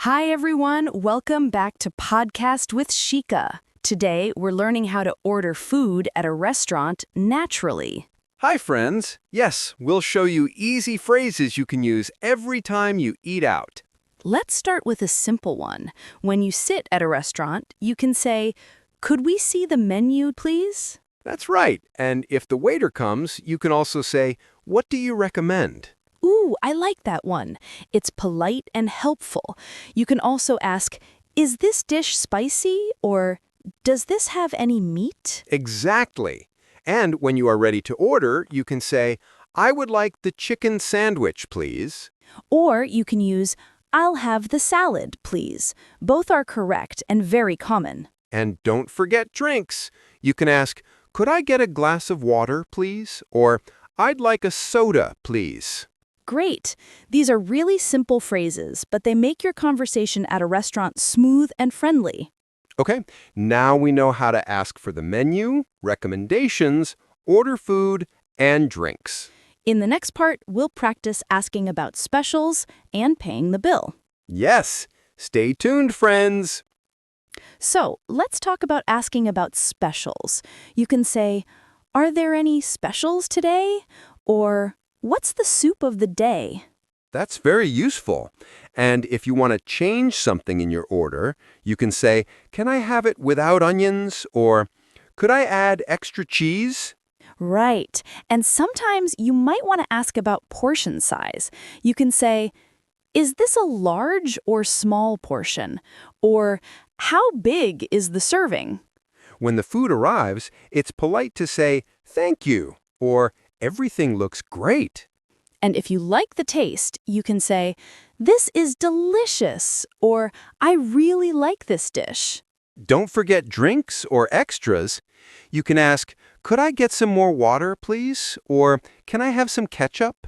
Hi, everyone. Welcome back to Podcast with Shika. Today, we're learning how to order food at a restaurant naturally. Hi, friends. Yes, we'll show you easy phrases you can use every time you eat out. Let's start with a simple one. When you sit at a restaurant, you can say, "Could we see the menu, please?" That's right. And if the waiter comes, you can also say, "What do you recommend?" Ooh, I like that one. It's polite and helpful. You can also ask, "Is this dish spicy?" or "Does this have any meat?" Exactly. And when you are ready to order, you can say, "I would like the chicken sandwich, please." Or you can use, "I'll have the salad, please." Both are correct and very common. And don't forget drinks. You can ask, "Could I get a glass of water, please?" Or, "I'd like a soda, please." Great! These are really simple phrases, but they make your conversation at a restaurant smooth and friendly. Okay, now we know how to ask for the menu, recommendations, order food, and drinks. In the next part, we'll practice asking about specials and paying the bill. Yes, stay tuned, friends. So, let's talk about asking about specials. You can say, "Are there any specials today?" Or, "What's the soup of the day?" That's very useful. And if you want to change something in your order, you can say, "Can I have it without onions?" Or, "Could I add extra cheese?" Right. And sometimes you might want to ask about portion size. You can say, "Is this a large or small portion?" Or, "How big is the serving?" When the food arrives, it's polite to say, "Thank you," or "Everything looks great." And if you like the taste, you can say, "This is delicious," or "I really like this dish." Don't forget drinks or extras. You can ask, "Could I get some more water, please?" Or, "Can I have some ketchup?"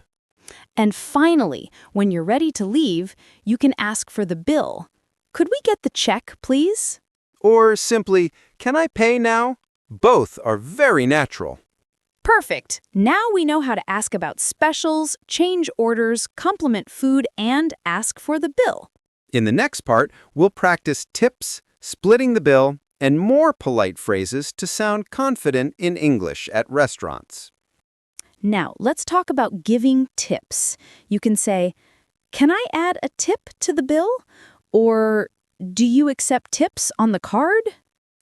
And finally, when you're ready to leave, you can ask for the bill. "Could we get the check, please?" Or simply, "Can I pay now?" Both are very natural. Perfect. Now we know how to ask about specials, change orders, compliment food, and ask for the bill. In the next part, we'll practice tips, splitting the bill, and more polite phrases to sound confident in English at restaurants. Now, let's talk about giving tips. You can say, "Can I add a tip to the bill?" Or, "Do you accept tips on the card?"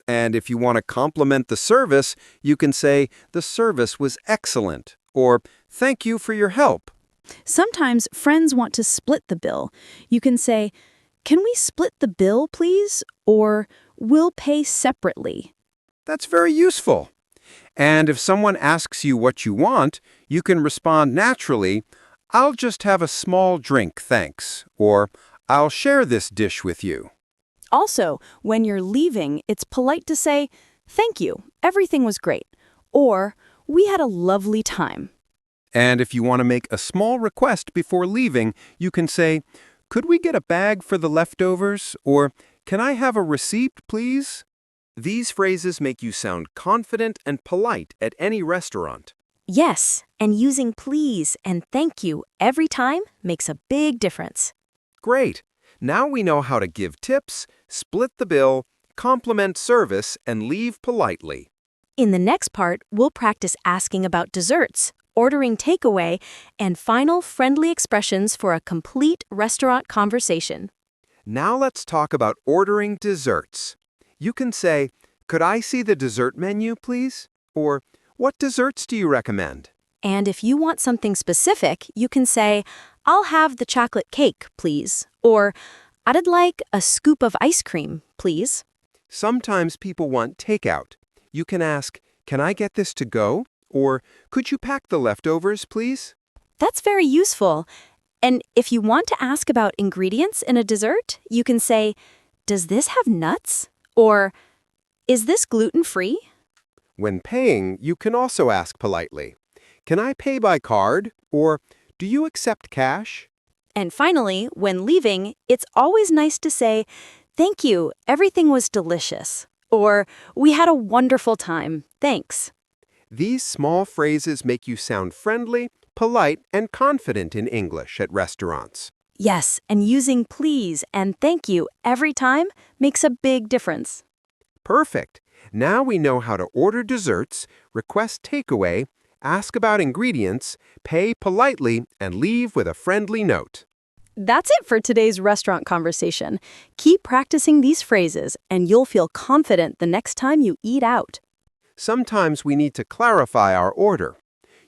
And if you want to compliment the service, you can say, "The service was excellent," or "Thank you for your help." Sometimes friends want to split the bill. You can say, "Can we split the bill, please?" Or, "We'll pay separately." That's very useful. And if someone asks you what you want, you can respond naturally, "I'll just have a small drink, thanks," or "I'll share this dish with you." Also, when you're leaving, it's polite to say, "Thank you, everything was great," or "We had a lovely time." And if you want to make a small request before leaving, you can say, "Could we get a bag for the leftovers?" Or, "Can I have a receipt, please?" These phrases make you sound confident and polite at any restaurant. Yes, and using please and thank you every time makes a big difference. Great! Now we know how to give tips, split the bill, compliment service, and leave politely. In the next part, we'll practice asking about desserts, ordering takeaway, and final friendly expressions for a complete restaurant conversation. Now let's talk about ordering desserts. You can say, "Could I see the dessert menu, please?" Or, "What desserts do you recommend?" And if you want something specific, you can say, "I'll have the chocolate cake, please." Or, "I'd like a scoop of ice cream, please." Sometimes people want takeout. You can ask, "Can I get this to go?" Or, "Could you pack the leftovers, please?" That's very useful. And if you want to ask about ingredients in a dessert, you can say, "Does this have nuts?" Or, "Is this gluten-free?" When paying, you can also ask politely, "Can I pay by card?" Or, "Do you accept cash?" And finally, when leaving, it's always nice to say, "Thank you, everything was delicious." Or, "We had a wonderful time, thanks." These small phrases make you sound friendly, polite, and confident in English at restaurants. Yes, and using please and thank you every time makes a big difference. Perfect. Now we know how to order desserts, request takeaway, ask about ingredients, pay politely, and leave with a friendly note. That's it for today's restaurant conversation. Keep practicing these phrases, and you'll feel confident the next time you eat out. Sometimes we need to clarify our order.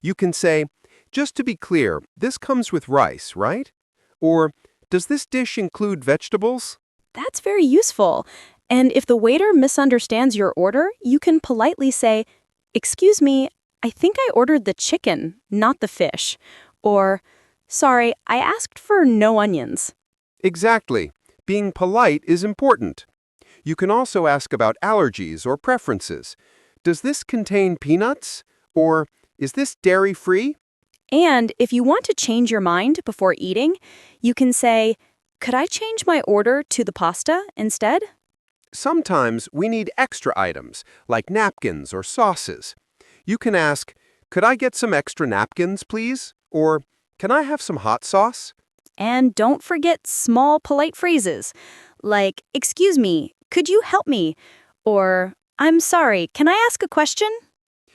You can say, just to be clear, this comes with rice, right? Or, does this dish include vegetables? That's very useful. And if the waiter misunderstands your order, you can politely say, "Excuse me, I think I ordered the chicken, not the fish." Or, "Sorry, I asked for no onions." Exactly. Being polite is important. You can also ask about allergies or preferences. Does this contain peanuts? Or, is this dairy-free? And if you want to change your mind before eating, you can say, "Could I change my order to the pasta instead?" Sometimes we need extra items, like napkins or sauces. You can ask, could I get some extra napkins, please? Or, can I have some hot sauce? And don't forget small, polite phrases like, "Excuse me, could you help me?" Or, "I'm sorry, can I ask a question?"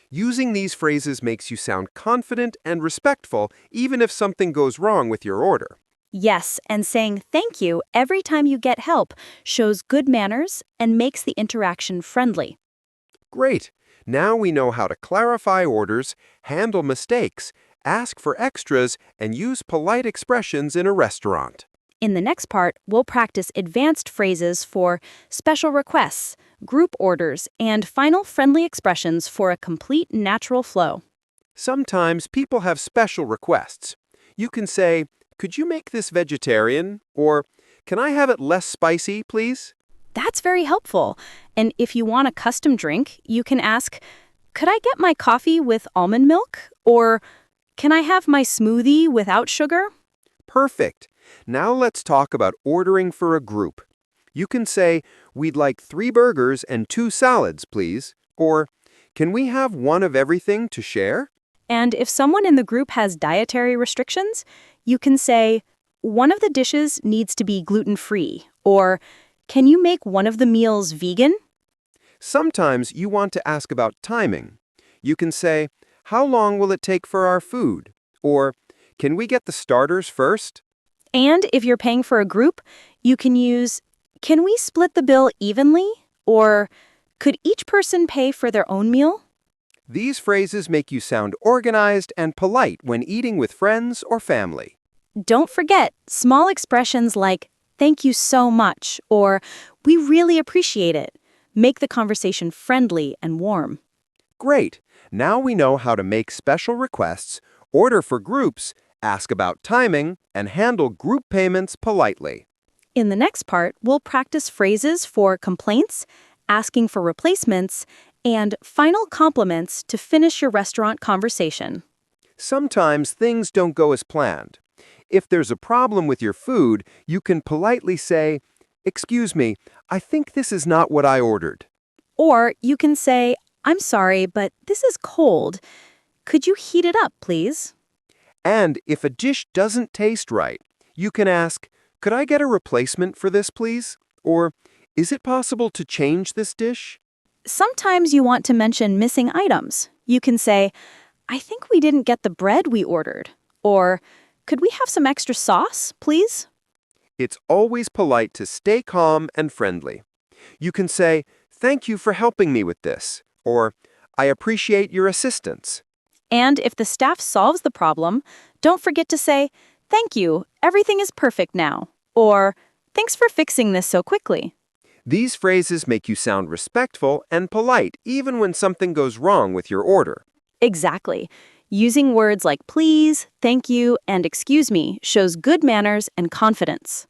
Using these phrases makes you sound confident and respectful, even if something goes wrong with your order. Yes, and saying thank you every time you get help shows good manners and makes the interaction friendly. Great! Now we know how to clarify orders, handle mistakes, ask for extras, and use polite expressions in a restaurant. In the next part, we'll practice advanced phrases for special requests, group orders, and final friendly expressions for a complete natural flow. Sometimes people have special requests. You can say, could you make this vegetarian? Or, can I have it less spicy, please? That's very helpful. And if you want a custom drink, you can ask, "Could I get my coffee with almond milk?" Or, "Can I have my smoothie without sugar?" Perfect. Now let's talk about ordering for a group. You can say, we'd like 3 burgers and 2 salads, please. Or, can we have one of everything to share? And if someone in the group has dietary restrictions, you can say, "One of the dishes needs to be gluten-free," or, "Can you make one of the meals vegan?" Sometimes you want to ask about timing. You can say, how long will it take for our food? Or, can we get the starters first? And if you're paying for a group, you can use, "Can we split the bill evenly?" Or, "Could each person pay for their own meal?" These phrases make you sound organized and polite when eating with friends or family. Don't forget small expressions like, "Thank you so much," or "We really appreciate it." Make the conversation friendly and warm. Great! Now we know how to make special requests, order for groups, ask about timing, and handle group payments politely. In the next part, we'll practice phrases for complaints, asking for replacements, and final compliments to finish your restaurant conversation. Sometimes things don't go as planned. If there's a problem with your food, you can politely say, excuse me, I think this is not what I ordered. Or you can say, "I'm sorry, but this is cold. Could you heat it up, please?" And if a dish doesn't taste right, you can ask, could I get a replacement for this, please? Or, is it possible to change this dish? Sometimes you want to mention missing items. You can say, "I think we didn't get the bread we ordered." Or, "Could we have some extra sauce, please?" It's always polite to stay calm and friendly. You can say, thank you for helping me with this, or I appreciate your assistance. And if the staff solves the problem, don't forget to say, "Thank you, everything is perfect now." Or, "Thanks for fixing this so quickly." These phrases make you sound respectful and polite even when something goes wrong with your order. Exactly. Using words like please, thank you, and excuse me shows good manners and confidence.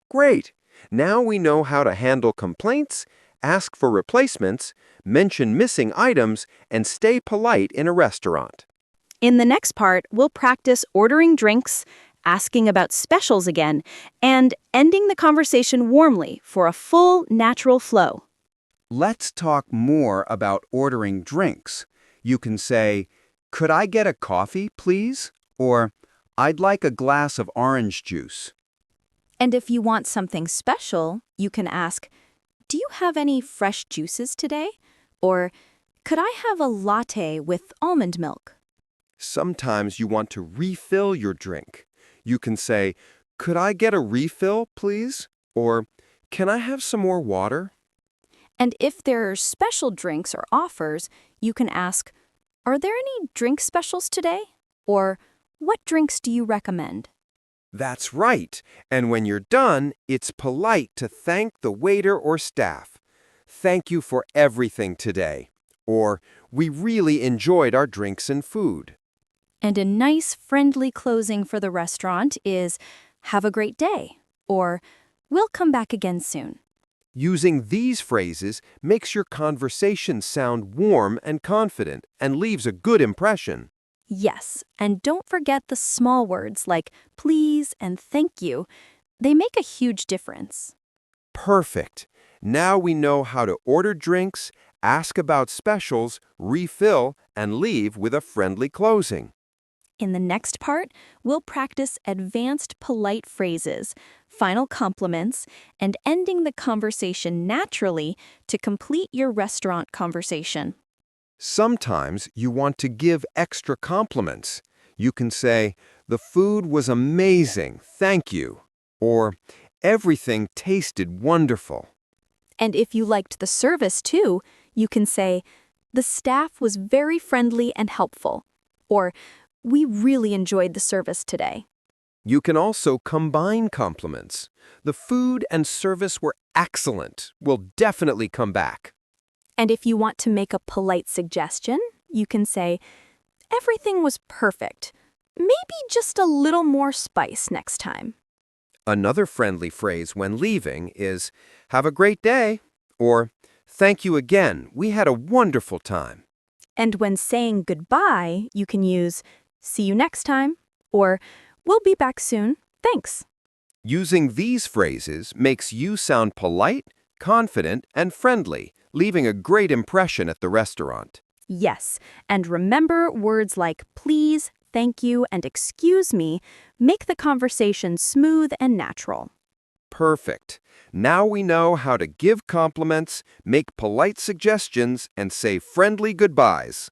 Great! Now we know how to handle complaints, ask for replacements, mention missing items, and stay polite in a restaurant. In the next part, we'll practice ordering drinks, asking about specials again, and ending the conversation warmly for a full, natural flow. Let's talk more about ordering drinks. You can say, could I get a coffee, please? Or, I'd like a glass of orange juice. And if you want something special, you can ask, do you have any fresh juices today? Or, could I have a latte with almond milk? Sometimes you want to refill your drink. You can say, could I get a refill, please? Or, can I have some more water? And if there are special drinks or offers, you can ask, are there any drink specials today? Or, what drinks do you recommend? That's right. And when you're done, it's polite to thank the waiter or staff. Thank you for everything today. Or, we really enjoyed our drinks and food. And a nice, friendly closing for the restaurant is, have a great day, or we'll come back again soon. Using these phrases makes your conversation sound warm and confident and leaves a good impression. Yes, and don't forget the small words like please and thank you. They make a huge difference. Perfect. Now we know how to order drinks, ask about specials, refill, and leave with a friendly closing. In the next part, we'll practice advanced polite phrases, final compliments, and ending the conversation naturally to complete your restaurant conversation. Sometimes you want to give extra compliments. You can say, the food was amazing, thank you. Or, everything tasted wonderful. And if you liked the service too, you can say, the staff was very friendly and helpful. Or, we really enjoyed the service today. You can also combine compliments. The food and service were excellent. We'll definitely come back. And if you want to make a polite suggestion, you can say, everything was perfect. Maybe just a little more spice next time. Another friendly phrase when leaving is, have a great day, or thank you again, we had a wonderful time. And when saying goodbye, you can use, see you next time, or we'll be back soon, thanks. Using these phrases makes you sound polite, confident, and friendly, leaving a great impression at the restaurant. Yes, and remember words like please, thank you, and excuse me make the conversation smooth and natural. Perfect. Now we know how to give compliments, make polite suggestions, and say friendly goodbyes.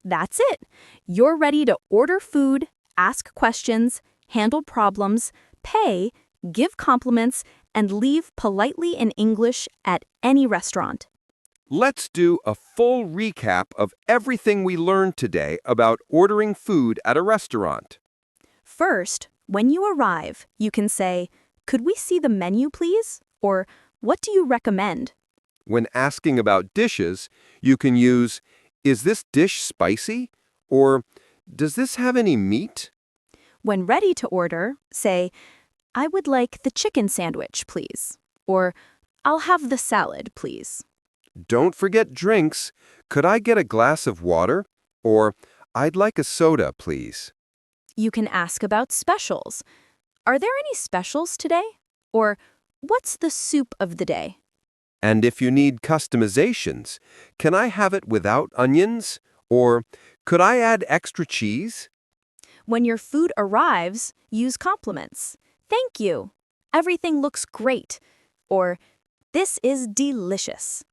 That's it. You're ready to order food, ask questions, handle problems, pay, give compliments, and leave politely in English at any restaurant. Let's do a full recap of everything we learned today about ordering food at a restaurant. First, when you arrive, you can say, could we see the menu, please? Or, what do you recommend? When asking about dishes, you can use, is this dish spicy? Or, does this have any meat? When ready to order, say, I would like the chicken sandwich, please. Or, I'll have the salad, please. Don't forget drinks. Could I get a glass of water? Or, I'd like a soda, please. You can ask about specials. Are there any specials today? Or, what's the soup of the day? And if you need customizations, can I have it without onions? Or, could I add extra cheese? When your food arrives, use compliments. Thank you. Everything looks great. Or, this is delicious.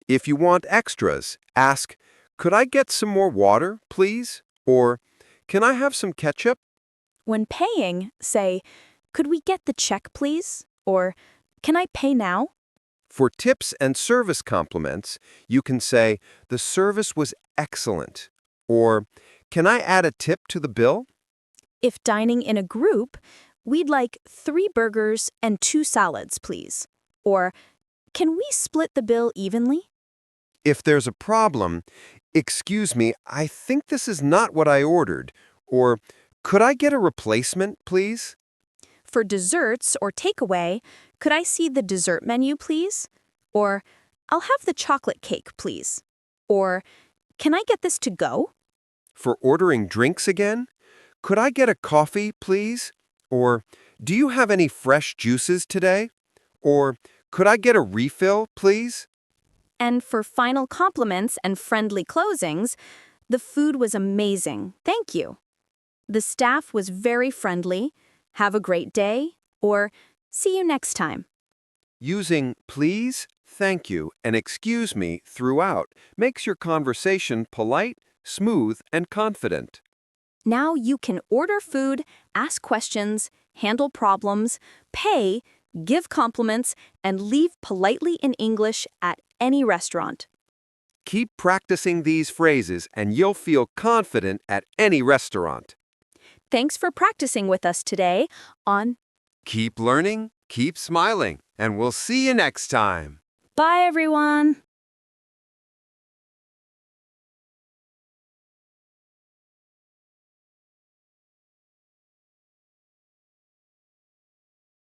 If you want extras, ask, could I get some more water, please? Or, can I have some ketchup? When paying, say, could we get the check, please? Or, can I pay now? For tips and service compliments, you can say, the service was excellent. Or, can I add a tip to the bill? If dining in a group, we'd like 3 burgers and 2 salads, please. Or, can we split the bill evenly? If there's a problem, excuse me, I think this is not what I ordered. Or, could I get a replacement, please? For desserts or takeaway, could I see the dessert menu, please? Or, I'll have the chocolate cake, please. Or, can I get this to go? For ordering drinks again, could I get a coffee, please? Or, do you have any fresh juices today? Or, could I get a refill, please? And for final compliments and friendly closings, the food was amazing, thank you. The staff was very friendly, have a great day, or See you next time. Using please, thank you, and excuse me throughout makes your conversation polite, smooth, and confident. Now you can order food, ask questions, handle problems, pay, give compliments, and leave politely in English at any restaurant. Keep practicing these phrases and you'll feel confident at any restaurant. Thanks for practicing with us today on Keep learning, keep smiling, and we'll see you next time. Bye, everyone!